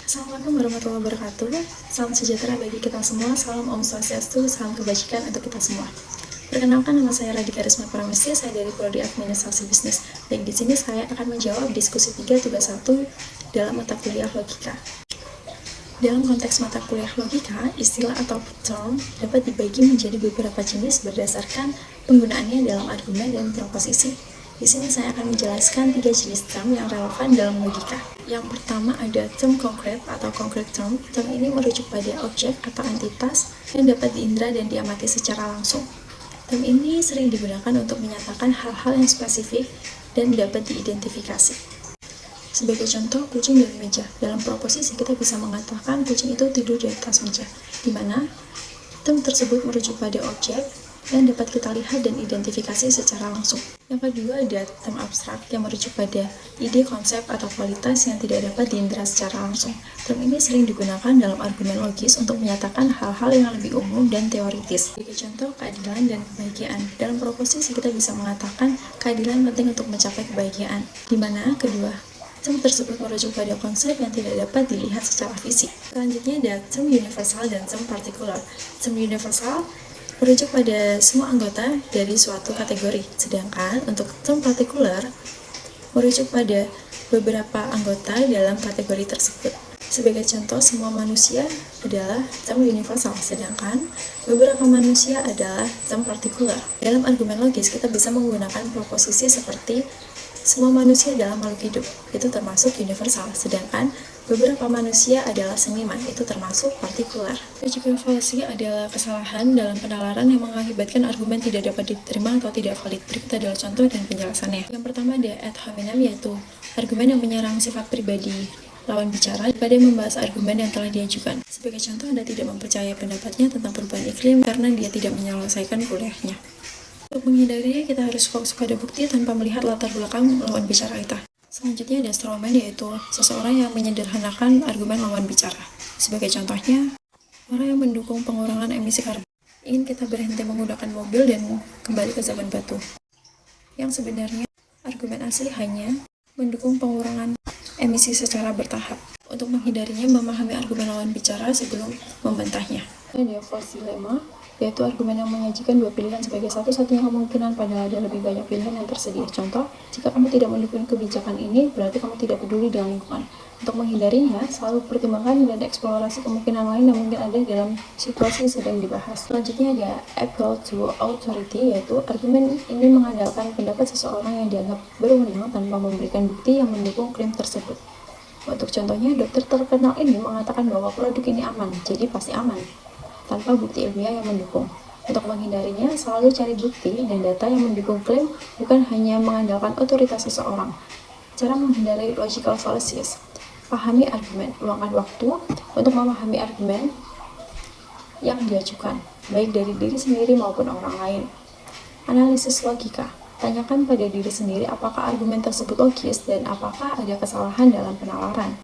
Assalamualaikum warahmatullahi wabarakatuh. Salam sejahtera bagi kita semua. Salam Om Swastiastu, salam kebajikan untuk kita semua. Perkenalkan, nama saya Radhika Risma Pramesti, saya dari Prodi Administrasi Bisnis. Dan di sini saya akan menjawab diskusi 3 tugas 1 dalam mata kuliah logika. Dalam konteks mata kuliah logika, istilah atau term dapat dibagi menjadi beberapa jenis berdasarkan penggunaannya dalam argumen dan proposisi. Di sini saya akan menjelaskan 3 jenis term yang relevan dalam logika. Yang pertama ada term konkret atau concrete term. Term ini merujuk pada objek atau entitas yang dapat diindra dan diamati secara langsung. Term ini sering digunakan untuk menyatakan hal-hal yang spesifik dan dapat diidentifikasi. Sebagai contoh, kucing dan meja. Dalam proposisi kita bisa mengatakan kucing itu tidur di atas meja, di mana term tersebut merujuk pada objek yang dapat kita lihat dan identifikasi secara langsung. Yang kedua ada term abstrak yang merujuk pada ide, konsep, atau kualitas yang tidak dapat diindra secara langsung. Term ini sering digunakan dalam argumen logis untuk menyatakan hal-hal yang lebih umum dan teoritis. Sebagai contoh, keadilan dan kebahagiaan. Dalam proposisi kita bisa mengatakan keadilan penting untuk mencapai kebahagiaan, di mana kedua term tersebut merujuk pada konsep yang tidak dapat dilihat secara fisik. Selanjutnya ada term universal dan term partikular. Term universal merujuk pada semua anggota dari suatu kategori, sedangkan untuk term partikular merujuk pada beberapa anggota dalam kategori tersebut. Sebagai contoh, semua manusia adalah term universal, sedangkan beberapa manusia adalah term partikular. Dalam argumen logis, kita bisa menggunakan proposisi seperti semua manusia adalah makhluk hidup, itu termasuk universal, sedangkan beberapa manusia adalah seniman, itu termasuk partikular. Logical fallacy adalah kesalahan dalam penalaran yang mengakibatkan argumen tidak dapat diterima atau tidak valid. Berikut adalah contoh dan penjelasannya. Yang pertama ada ad hominem, yaitu argumen yang menyerang sifat pribadi lawan bicara pada membahas argumen yang telah diajukan. Sebagai contoh, Anda tidak mempercayai pendapatnya tentang perubahan iklim karena dia tidak menyelesaikan kuliahnya. Untuk menghindarinya, kita harus fokus pada bukti tanpa melihat latar belakang lawan bicara kita. Selanjutnya ada strawman, yaitu seseorang yang menyederhanakan argumen lawan bicara. Sebagai contohnya, orang yang mendukung pengurangan emisi karbon ingin kita berhenti menggunakan mobil dan kembali ke zaman batu. Yang sebenarnya, argumen asli hanya mendukung pengurangan emisi secara bertahap. Untuk menghindarinya, memahami argumen lawan bicara sebelum membantahnya. Ada false dilemma, yaitu argumen yang menyajikan dua pilihan sebagai satu-satunya kemungkinan padahal ada lebih banyak pilihan yang tersedia. Contoh, jika kamu tidak mendukung kebijakan ini, berarti kamu tidak peduli dengan lingkungan. Untuk menghindarinya, selalu pertimbangkan dan eksplorasi kemungkinan lain yang mungkin ada dalam situasi yang sedang dibahas. Selanjutnya ada appeal to authority, yaitu argumen ini mengandalkan pendapat seseorang yang dianggap berwenang tanpa memberikan bukti yang mendukung klaim tersebut. Untuk contohnya, dokter terkenal ini mengatakan bahwa produk ini aman, jadi pasti aman, tanpa bukti ilmiah yang mendukung. Untuk menghindarinya, selalu cari bukti dan data yang mendukung klaim, bukan hanya mengandalkan otoritas seseorang. Cara menghindari logical fallacies: pahami argumen, luangkan waktu untuk memahami argumen yang diajukan, baik dari diri sendiri maupun orang lain. Analisis logika: tanyakan pada diri sendiri apakah argumen tersebut logis dan apakah ada kesalahan dalam penalaran.